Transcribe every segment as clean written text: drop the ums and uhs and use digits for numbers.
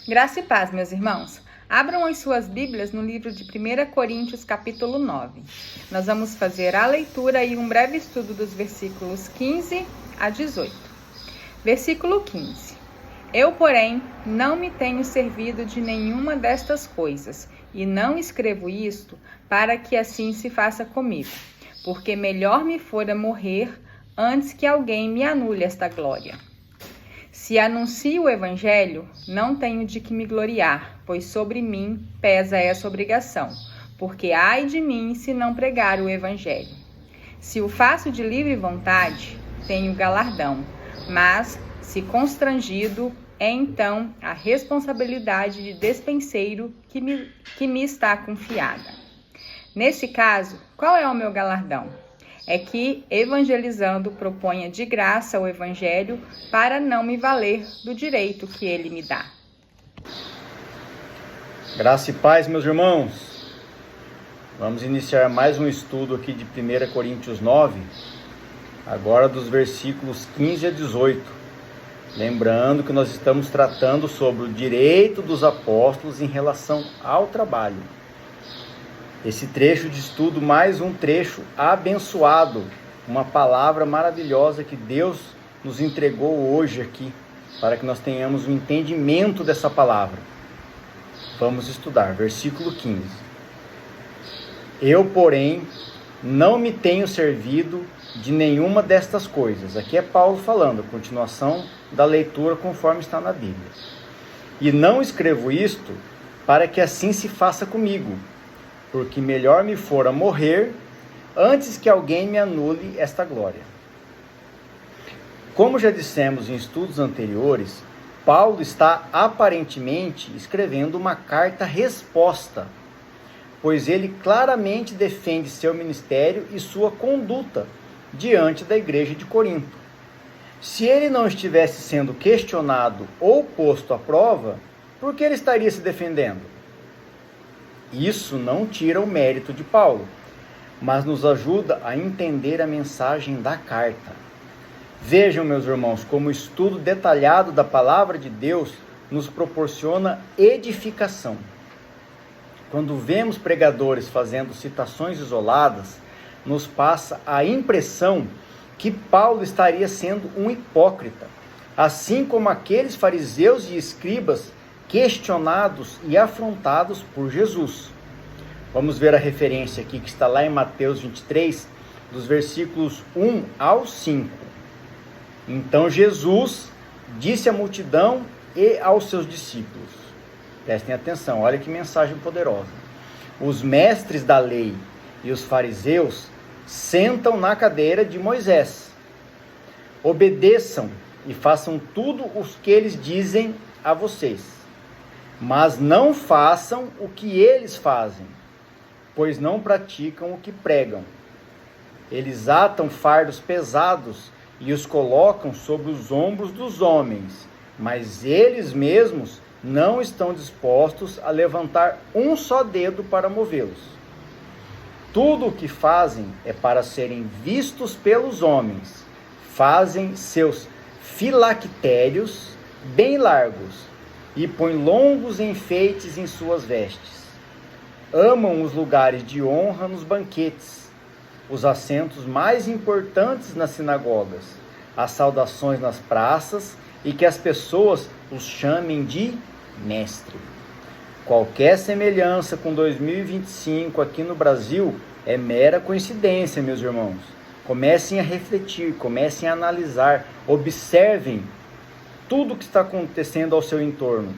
Graça e paz, meus irmãos. Abram as suas Bíblias no livro de 1 Coríntios, capítulo 9. Nós vamos fazer a leitura e um breve estudo dos versículos 15 a 18. Versículo 15. Eu, porém, não me tenho servido de nenhuma destas coisas, e não escrevo isto para que assim se faça comigo, porque melhor me fora morrer antes que alguém me anule esta glória. Se anuncio o Evangelho, não tenho de que me gloriar, pois sobre mim pesa essa obrigação, porque ai de mim se não pregar o Evangelho. Se o faço de livre vontade, tenho galardão, mas, se constrangido, é então a responsabilidade de despenseiro que me está confiada. Nesse caso, qual é o meu galardão? É que, evangelizando, proponha de graça o Evangelho para não me valer do direito que ele me dá. Graça e paz, meus irmãos. Vamos iniciar mais um estudo aqui de 1 Coríntios 9, agora dos versículos 15 a 18. Lembrando que nós estamos tratando sobre o direito dos apóstolos em relação ao trabalho. Esse trecho de estudo, mais um trecho abençoado, uma palavra maravilhosa que Deus nos entregou hoje aqui, para que nós tenhamos um entendimento dessa palavra. Vamos estudar, versículo 15. Eu, porém, não me tenho servido de nenhuma destas coisas. Aqui é Paulo falando, a continuação da leitura conforme está na Bíblia. E não escrevo isto para que assim se faça comigo, porque melhor me fora morrer antes que alguém me anule esta glória. Como já dissemos em estudos anteriores, Paulo está aparentemente escrevendo uma carta-resposta, pois ele claramente defende seu ministério e sua conduta diante da igreja de Corinto. Se ele não estivesse sendo questionado ou posto à prova, por que ele estaria se defendendo? Isso não tira o mérito de Paulo, mas nos ajuda a entender a mensagem da carta. Vejam, meus irmãos, como o estudo detalhado da palavra de Deus nos proporciona edificação. Quando vemos pregadores fazendo citações isoladas, nos passa a impressão que Paulo estaria sendo um hipócrita, assim como aqueles fariseus e escribas questionados e afrontados por Jesus. Vamos ver a referência aqui que está lá em Mateus 23, dos versículos 1 ao 5. Então Jesus disse à multidão e aos seus discípulos, prestem atenção, olha que mensagem poderosa: os mestres da lei e os fariseus sentam na cadeira de Moisés. Obedeçam e façam tudo o que eles dizem a vocês, mas não façam o que eles fazem, pois não praticam o que pregam. Eles atam fardos pesados e os colocam sobre os ombros dos homens, mas eles mesmos não estão dispostos a levantar um só dedo para movê-los. Tudo o que fazem é para serem vistos pelos homens. Fazem seus filactérios bem largos e põem longos enfeites em suas vestes. Amam os lugares de honra nos banquetes, os assentos mais importantes nas sinagogas, as saudações nas praças e que as pessoas os chamem de mestre. Qualquer semelhança com 2025 aqui no Brasil é mera coincidência, meus irmãos. Comecem a refletir, comecem a analisar, observem tudo o que está acontecendo ao seu entorno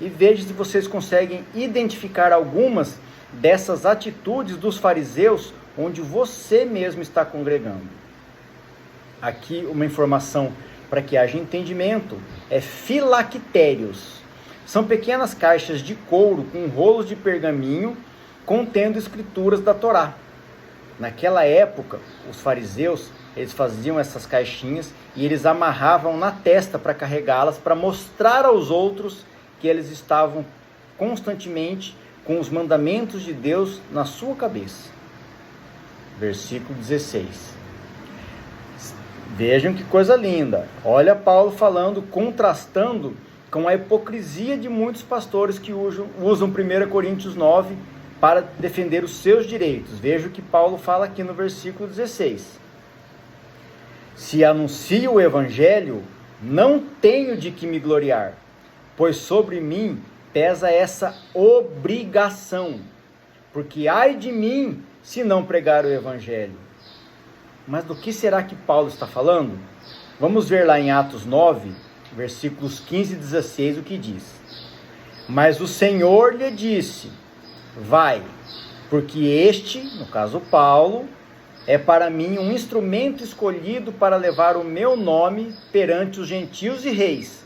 e vejam se vocês conseguem identificar algumas dessas atitudes dos fariseus onde você mesmo está congregando. Aqui uma informação para que haja entendimento: é filactérios. São pequenas caixas de couro com rolos de pergaminho contendo escrituras da Torá. Naquela época, os fariseus, eles faziam essas caixinhas e eles amarravam na testa para carregá-las, para mostrar aos outros que eles estavam constantemente com os mandamentos de Deus na sua cabeça. Versículo 16. Vejam que coisa linda. Olha Paulo falando, contrastando com a hipocrisia de muitos pastores que usam 1 Coríntios 9 para defender os seus direitos. Veja o que Paulo fala aqui no versículo 16. Se anuncio o evangelho, não tenho de que me gloriar, pois sobre mim pesa essa obrigação, porque ai de mim se não pregar o evangelho. Mas do que será que Paulo está falando? Vamos ver lá em Atos 9, versículos 15 e 16, o que diz. Mas o Senhor lhe disse, vai, porque este, no caso Paulo, é para mim um instrumento escolhido para levar o meu nome perante os gentios e reis,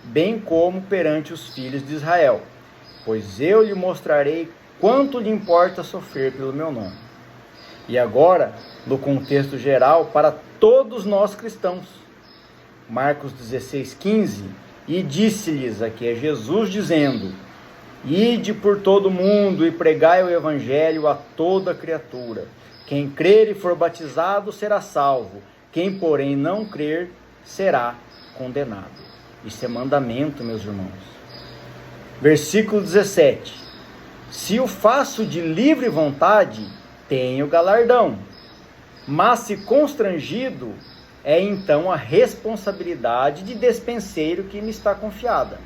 bem como perante os filhos de Israel, pois eu lhe mostrarei quanto lhe importa sofrer pelo meu nome. E agora, no contexto geral, para todos nós cristãos, Marcos 16:15, e disse-lhes, aqui é Jesus dizendo, ide por todo mundo e pregai o evangelho a toda criatura. Quem crer e for batizado será salvo, quem porém não crer será condenado. Isso é mandamento, meus irmãos. Versículo 17. Se o faço de livre vontade, tenho galardão, mas se constrangido, é então a responsabilidade de despenseiro que me está confiada.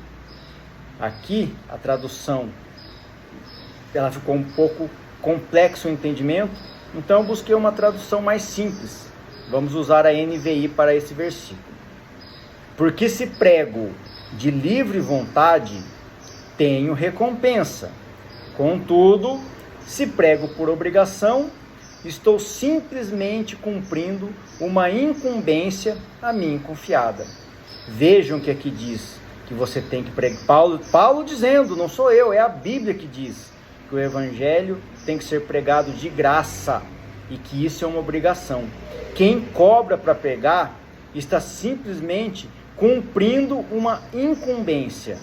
Aqui a tradução, ela ficou um pouco complexo o entendimento, então eu busquei uma tradução mais simples. Vamos usar a NVI para esse versículo. Porque se prego de livre vontade, tenho recompensa. Contudo, se prego por obrigação, estou simplesmente cumprindo uma incumbência a mim confiada. Vejam que aqui diz que você tem que pregar. Paulo dizendo, não sou eu, é a Bíblia que diz que o evangelho tem que ser pregado de graça e que isso é uma obrigação. Quem cobra para pregar está simplesmente cumprindo uma incumbência.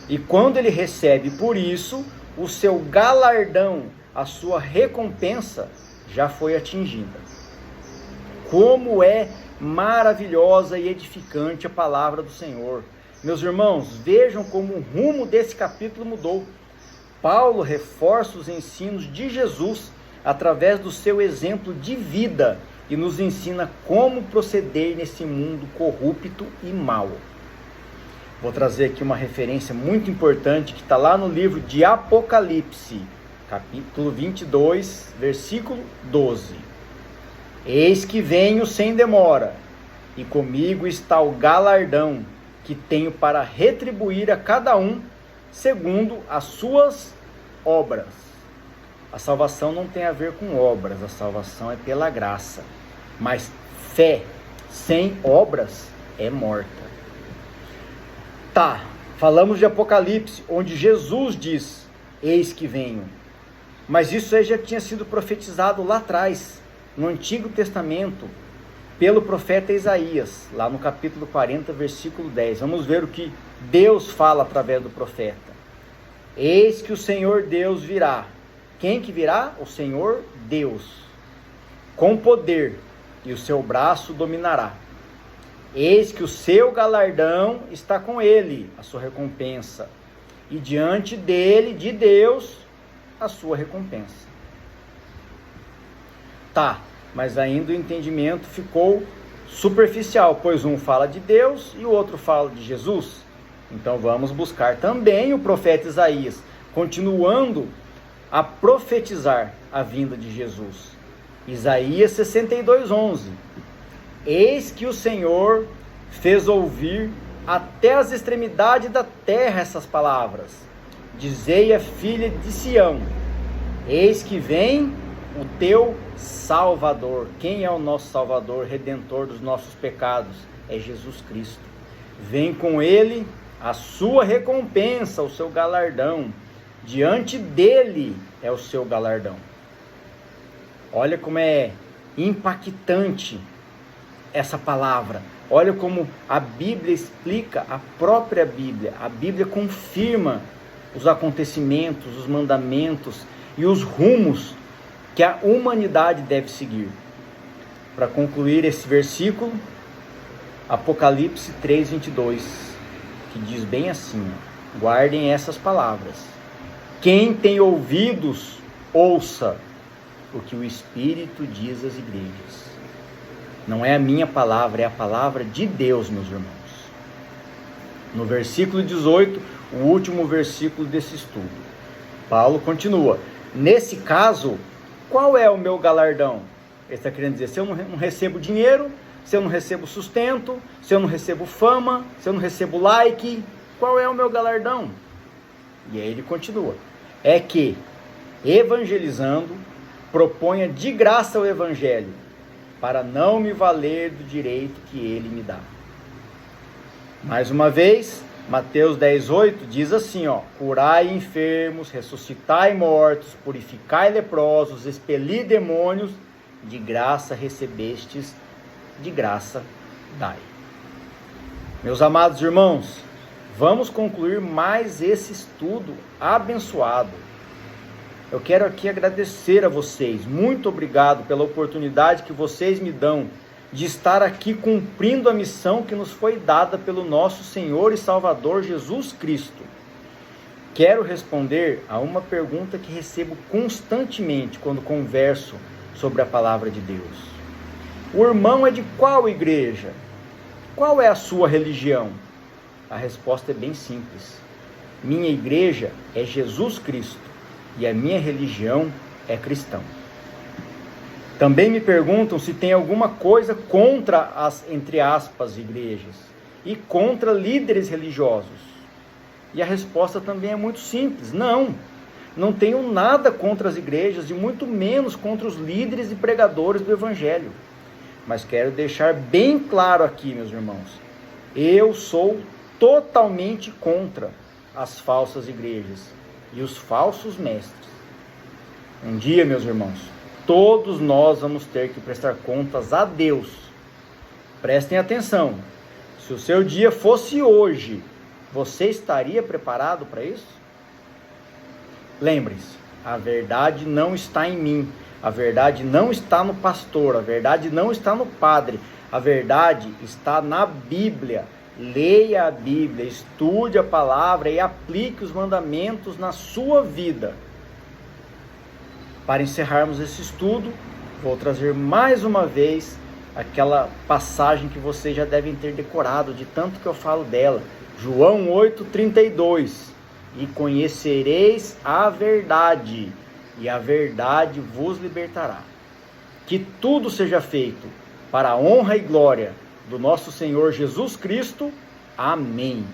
E quando ele recebe por isso, o seu galardão, a sua recompensa já foi atingida. Como é maravilhosa e edificante a palavra do Senhor. Meus irmãos, vejam como o rumo desse capítulo mudou. Paulo reforça os ensinos de Jesus através do seu exemplo de vida e nos ensina como proceder nesse mundo corrupto e mau. Vou trazer aqui uma referência muito importante que está lá no livro de Apocalipse, capítulo 22, versículo 12. Eis que venho sem demora, e comigo está o galardão que tenho para retribuir a cada um segundo as suas obras. A salvação não tem a ver com obras, a salvação é pela graça. Mas fé sem obras é morta. Tá, falamos de Apocalipse, onde Jesus diz, eis que venho. Mas isso aí já tinha sido profetizado lá atrás, no Antigo Testamento, pelo profeta Isaías, lá no capítulo 40, versículo 10. Vamos ver o que Deus fala através do profeta. Eis que o Senhor Deus virá. Quem que virá? O Senhor Deus, com poder, e o seu braço dominará. Eis que o seu galardão está com ele, a sua recompensa, e diante dele, de Deus, a sua recompensa. Tá, mas ainda o entendimento ficou superficial, pois um fala de Deus e o outro fala de Jesus. Então vamos buscar também o profeta Isaías, continuando a profetizar a vinda de Jesus. Isaías 62:11. Eis que o Senhor fez ouvir até as extremidades da terra essas palavras. Dizei à filha de Sião, eis que vem o teu Salvador. Quem é o nosso Salvador, Redentor dos nossos pecados? É Jesus Cristo. Vem com ele a sua recompensa, o seu galardão. Diante dele é o seu galardão. Olha como é impactante essa palavra. Olha como a Bíblia explica a própria Bíblia. A Bíblia confirma os acontecimentos, os mandamentos e os rumos que a humanidade deve seguir. Para concluir esse versículo, Apocalipse 3:22. que diz bem assim, ó, guardem essas palavras. Quem tem ouvidos, ouça o que o Espírito diz às igrejas. Não é a minha palavra, é a palavra de Deus, meus irmãos. No versículo 18, o último versículo desse estudo, Paulo continua: nesse caso, qual é o meu galardão? Ele está querendo dizer, se eu não recebo dinheiro, se eu não recebo sustento, se eu não recebo fama, se eu não recebo like, qual é o meu galardão? E aí ele continua: é que, evangelizando, proponha de graça o evangelho, para não me valer do direito que ele me dá. Mais uma vez, Mateus 10:8 diz assim, ó: curai enfermos, ressuscitai mortos, purificai leprosos, expeli demônios, de graça recebestes, de graça dai. Meus amados irmãos, vamos concluir mais esse estudo abençoado. Eu quero aqui agradecer a vocês, muito obrigado pela oportunidade que vocês me dão de estar aqui cumprindo a missão que nos foi dada pelo nosso Senhor e Salvador Jesus Cristo. Quero responder a uma pergunta que recebo constantemente quando converso sobre a palavra de Deus. O irmão é de qual igreja? Qual é a sua religião? A resposta é bem simples. Minha igreja é Jesus Cristo e a minha religião é cristã. Também me perguntam se tem alguma coisa contra as, entre aspas, igrejas e contra líderes religiosos. E a resposta também é muito simples: não tenho nada contra as igrejas e muito menos contra os líderes e pregadores do evangelho. Mas quero deixar bem claro aqui, meus irmãos, eu sou totalmente contra as falsas igrejas e os falsos mestres. Um dia, meus irmãos, todos nós vamos ter que prestar contas a Deus. Prestem atenção. Se o seu dia fosse hoje, você estaria preparado para isso? Lembre-se, a verdade não está em mim. A verdade não está no pastor. A verdade não está no padre. A verdade está na Bíblia. Leia a Bíblia, estude a palavra e aplique os mandamentos na sua vida. Para encerrarmos esse estudo, vou trazer mais uma vez aquela passagem que vocês já devem ter decorado, de tanto que eu falo dela. João 8:32. E conhecereis a verdade, e a verdade vos libertará. Que tudo seja feito para a honra e glória do nosso Senhor Jesus Cristo. Amém.